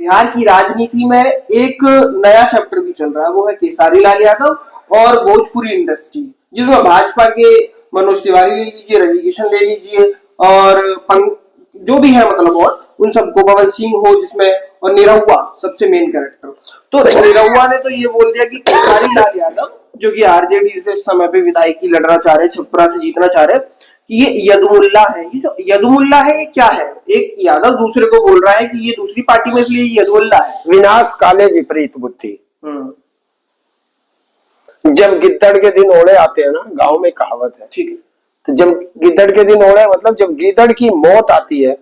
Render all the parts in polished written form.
बिहार की राजनीति में एक नया चैप्टर भी चल रहा है, वो है केसारी लाल यादव और भोजपुरी इंडस्ट्री, जिसमें भाजपा के मनोज तिवारी ले लीजिए, रवि किशन ले लीजिए और जो भी है मतलब, और उन सबको, पवन सिंह हो जिसमें, और निरहुआ सबसे मेन कैरेक्टर। तो निरहुआ ने तो ये बोल दिया कि केसारी लाल यादव जो कि आरजेडी से इस समय पे विधायकी लड़ना चाह रहे, छपरा से जीतना चाह रहे, कि ये यदुमुल्ला है। ये जो यदुमुल्ला है ये क्या है? एक यादव दूसरे को बोल रहा है कि ये दूसरी पार्टी में, इसलिए यदुमुल्ला है। विनाश काले विपरीत बुद्धि। जब गिद्दड़ के दिन ओढ़े आते हैं ना, गांव में कहावत है, ठीक है, तो जब गिद्दड़ के दिन ओढ़े मतलब जब गिद्दड़ की मौत आती है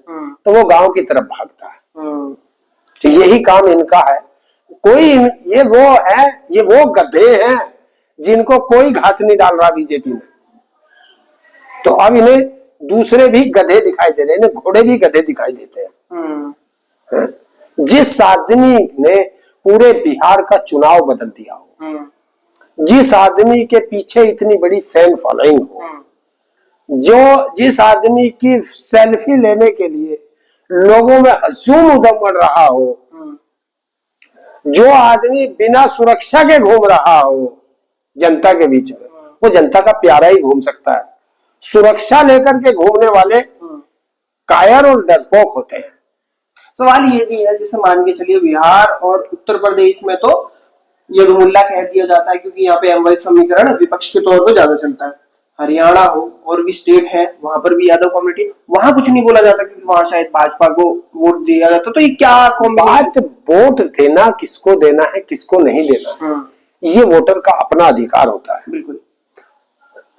तो वो गांव की तरफ भागता है। तो यही काम इनका है। कोई ये वो गधे हैं जिनको कोई घास नहीं डाल रहा बीजेपी में। तो अब इन्हें दूसरे भी गधे दिखाई दे रहे हैं, इन्हें घोड़े भी गधे दिखाई देते हैं। जिस आदमी ने पूरे बिहार का चुनाव बदल दिया हो, जिस आदमी के पीछे इतनी बड़ी फैन फॉलोइंग हो, जिस आदमी की सेल्फी लेने के लिए लोगों में हजूम उमड़ रहा हो, जो आदमी बिना सुरक्षा के घूम रहा हो जनता के बीच में, वो जनता का प्यारा ही घूम सकता है। सुरक्षा लेकर के घूमने वाले कायर और डरपोक होते हैं। सवाल ये भी है, जैसे मान के चलिए बिहार और उत्तर प्रदेश में तो यदुमुल्ला कह दिया जाता है क्योंकि यहाँ पे एमवाई समीकरण विपक्ष के तौर पर ज्यादा चलता है। हरियाणा हो और भी स्टेट है, वहां पर भी यादव कम्युनिटी, वहां कुछ नहीं बोला जाता क्योंकि वहां शायद भाजपा को वोट दिया जाता। तो ये क्या बात, वोट देना किसको देना है किसको नहीं देना, ये वोटर का अपना अधिकार होता है। बिल्कुल,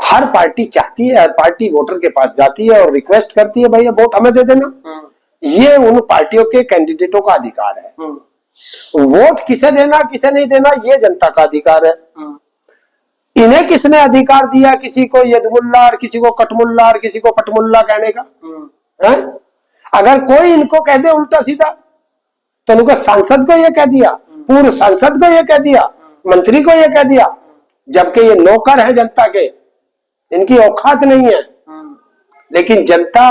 हर पार्टी चाहती है, हर पार्टी वोटर के पास जाती है और रिक्वेस्ट करती है, भैया वोट हमें दे देना। ये उन पार्टियों के कैंडिडेटों का अधिकार है। वोट किसे देना किसे नहीं देना ये जनता का अधिकार है। इन्हें किसने अधिकार दिया किसी को यदमुल्ला और किसी को कटमुल्ला और किसी को पटमुल्ला कहने का? है? अगर कोई इनको कह दे उल्टा सीधा तो उनको सांसद को ये कह दिया, पूर्व सांसद को ये कह दिया, मंत्री को ये कह दिया, जबकि ये नौकर है जनता के, इनकी औकात नहीं है। लेकिन जनता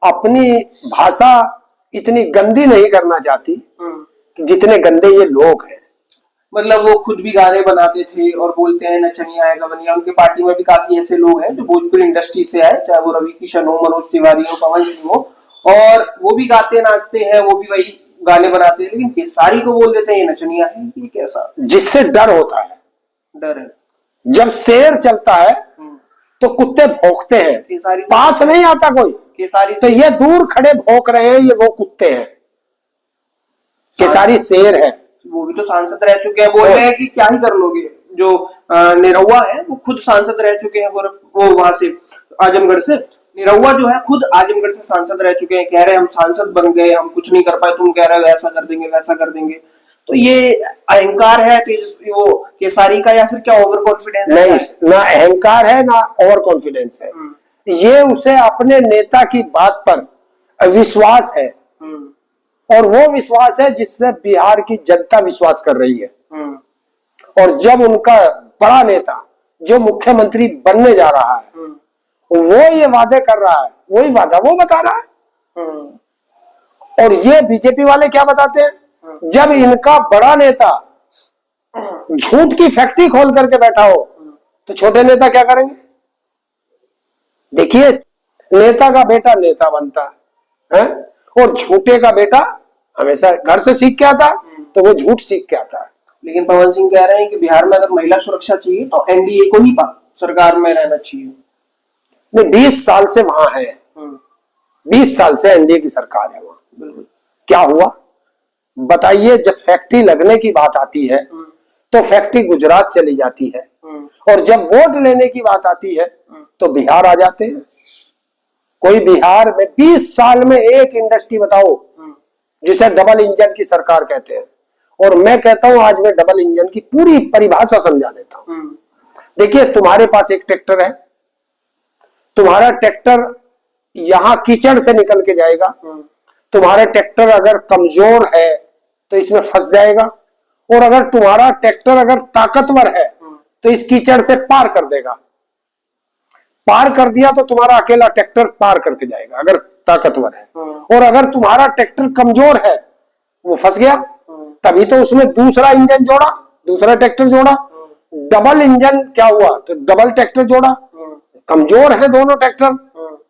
अपनी भाषा इतनी गंदी नहीं करना चाहती जितने गंदे ये लोग हैं। मतलब वो खुद भी गाने बनाते थे और बोलते हैं नचनिया है गवनिया। उनके पार्टी में भी काफी ऐसे लोग हैं जो भोजपुरी इंडस्ट्री से आए, चाहे वो रवि किशन हो, मनोज तिवारी हो, पवन सिंह हो, और वो भी गाते नाचते हैं, वो भी वही गाने बनाते हैं। लेकिन केसारी को बोल देते हैं ये नचनिया है। ये कैसा? जिससे डर होता है, डर है। जब शेर चलता है तो कुत्ते भौंकते हैं, केसारी पास नहीं आता कोई। केसारी तो ये दूर खड़े भौंक रहे हैं, ये वो कुत्ते हैं। केसारी शेर है। वो भी तो सांसद रह चुके हैं, बोल रहे हैं कि क्या ही कर लोगे। जो निरहुआ है वो खुद सांसद रह चुके हैं, वो वहां से आजमगढ़ से। निरहुआ जो है खुद आजमगढ़ से सांसद रह चुके हैं, कह रहे हैं हम सांसद बन गए, हम कुछ नहीं कर पाए, तुम कह रहे हो ऐसा कर देंगे वैसा कर देंगे। तो ये अहंकार है वो केसारी का, या फिर क्या ओवर कॉन्फिडेंस है? नहीं, ना अहंकार है ना ओवर कॉन्फिडेंस है। ये उसे अपने नेता की बात पर विश्वास है, और वो विश्वास है जिससे बिहार की जनता विश्वास कर रही है। और जब उनका बड़ा नेता जो मुख्यमंत्री बनने जा रहा है वो ये वादे कर रहा है, वही वादा वो बता रहा है। और ये बीजेपी वाले क्या बताते हैं? जब इनका बड़ा नेता झूठ की फैक्ट्री खोल करके बैठा हो तो छोटे नेता क्या करेंगे? देखिए, नेता का बेटा नेता बनता है और झूठे का बेटा हमेशा घर से सीख के आता, तो वो झूठ सीख के आता है। लेकिन पवन सिंह कह रहे हैं कि बिहार में अगर महिला सुरक्षा चाहिए तो एनडीए को ही सरकार में रहना चाहिए। नहीं, 20 साल से वहां है, 20 साल से एनडीए की सरकार है वहां। क्या हुआ बताइए? जब फैक्ट्री लगने की बात आती है तो फैक्ट्री गुजरात चली जाती है, और जब वोट लेने की बात आती है तो बिहार आ जाते हैं। कोई बिहार में 20 साल में एक इंडस्ट्री बताओ जिसे डबल इंजन की सरकार कहते हैं। और मैं कहता हूं आज मैं डबल इंजन की पूरी परिभाषा समझा देता हूं। देखिए, तुम्हारे पास एक ट्रैक्टर है, तुम्हारा ट्रैक्टर यहां कीचड़ से निकल के जाएगा। तुम्हारा ट्रैक्टर अगर कमजोर है तो इसमें फंस जाएगा, और अगर तुम्हारा ट्रैक्टर अगर ताकतवर है तो इस कीचड़ से पार कर देगा। पार कर दिया तो तुम्हारा अकेला ट्रैक्टर पार करके जाएगा अगर ताकतवर है। और अगर तुम्हारा ट्रैक्टर कमजोर है, वो फंस गया। तभी तो उसमें दूसरा इंजन जोड़ा, दूसरा ट्रैक्टर जोड़ा, डबल इंजन क्या हुआ, तो डबल ट्रैक्टर जोड़ा। कमजोर है दोनों ट्रैक्टर,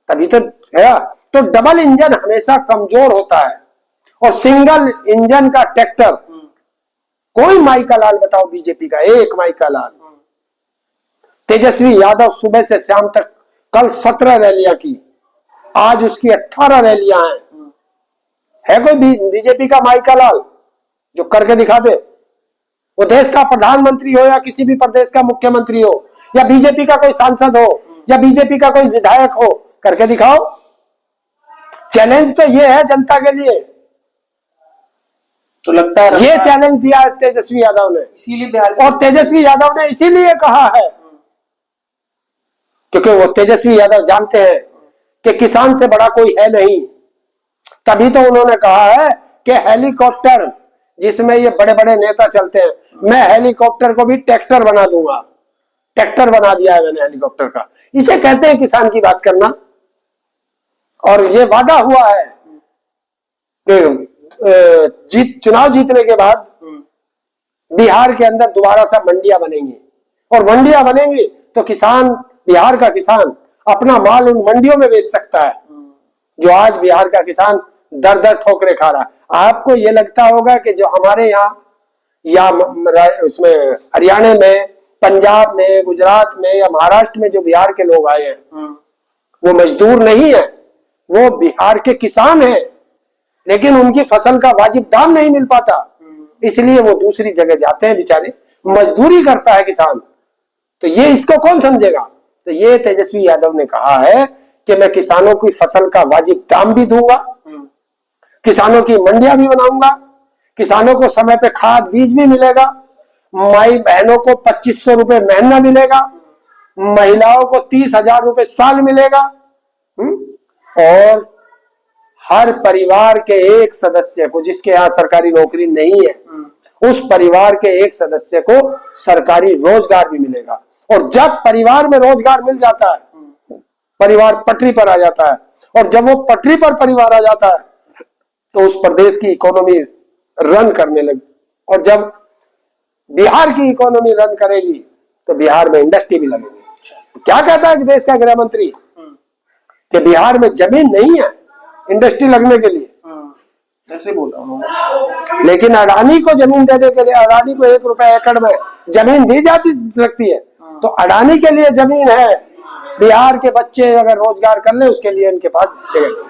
तभी तो है। तो डबल इंजन हमेशा कमजोर होता है, और सिंगल इंजन का ट्रैक्टर, कोई माई का लाल बताओ बीजेपी का, एक माई का लाल। तेजस्वी यादव सुबह से शाम तक, कल 17 रैलियां की, आज उसकी 18 रैलियां हैं। है कोई बीजेपी का माई का लाल जो करके दिखा दे? वो देश का प्रधानमंत्री हो, या किसी भी प्रदेश का मुख्यमंत्री हो, या बीजेपी का कोई सांसद हो, या बीजेपी का कोई विधायक हो, करके दिखाओ। चैलेंज तो ये है जनता के लिए, तो लगता है ये चैलेंज दिया है तेजस्वी यादव ने, इसीलिए बिहार और तेजस्वी यादव ने इसीलिए कहा है क्योंकि वो तेजस्वी यादव जानते हैं कि किसान से बड़ा कोई है नहीं। तभी तो उन्होंने कहा है कि हेलीकॉप्टर जिसमें ये बड़े बड़े नेता चलते हैं, मैं हेलीकॉप्टर को भी ट्रैक्टर बना दूंगा। ट्रैक्टर बना दिया है मैंने हेलीकॉप्टर का। इसे कहते हैं किसान की बात करना। और ये वादा हुआ है कि चुनाव जीतने के बाद बिहार के अंदर दोबारा से मंडियां बनेंगी, और मंडियां बनेंगी तो किसान, बिहार का किसान अपना माल उन मंडियों में बेच सकता है, जो आज बिहार का किसान दर दर ठोकरे खा रहा है। आपको ये लगता होगा कि जो हमारे यहाँ या उसमें हरियाणा में, पंजाब में, गुजरात में या महाराष्ट्र में जो बिहार के लोग आए हैं वो मजदूर नहीं है, वो बिहार के किसान हैं, लेकिन उनकी फसल का वाजिब दाम नहीं मिल पाता, इसलिए वो दूसरी जगह जाते हैं, बेचारे मजदूरी करता है किसान। तो ये इसको कौन समझेगा? तो ये तेजस्वी यादव ने कहा है कि मैं किसानों की फसल का वाजिब दाम भी दूंगा, किसानों की मंडियां भी बनाऊंगा, किसानों को समय पे खाद बीज भी मिलेगा, माई बहनों को 2500 रुपए महीना मिलेगा, महिलाओं को 30,000 रुपए साल मिलेगा, और हर परिवार के एक सदस्य को, जिसके यहाँ सरकारी नौकरी नहीं है, उस परिवार के एक सदस्य को सरकारी रोजगार भी मिलेगा। और जब परिवार में रोजगार मिल जाता है, परिवार पटरी पर आ जाता है, और जब वो पटरी पर परिवार आ जाता है तो उस प्रदेश की इकोनॉमी रन करने लगी। और जब बिहार की इकोनॉमी रन करेगी तो बिहार में इंडस्ट्री भी लगेगी। क्या कहता है कि देश का गृह मंत्री कि बिहार में जमीन नहीं है इंडस्ट्री लगने के लिए, ऐसे बोल रहा हूँ। लेकिन अडानी को जमीन देने के लिए, अडानी को 1 रुपए एकड़ में जमीन दी जाती सकती है, तो अडानी के लिए जमीन है, बिहार के बच्चे अगर रोजगार कर ले उसके लिए इनके पास जगह नहीं।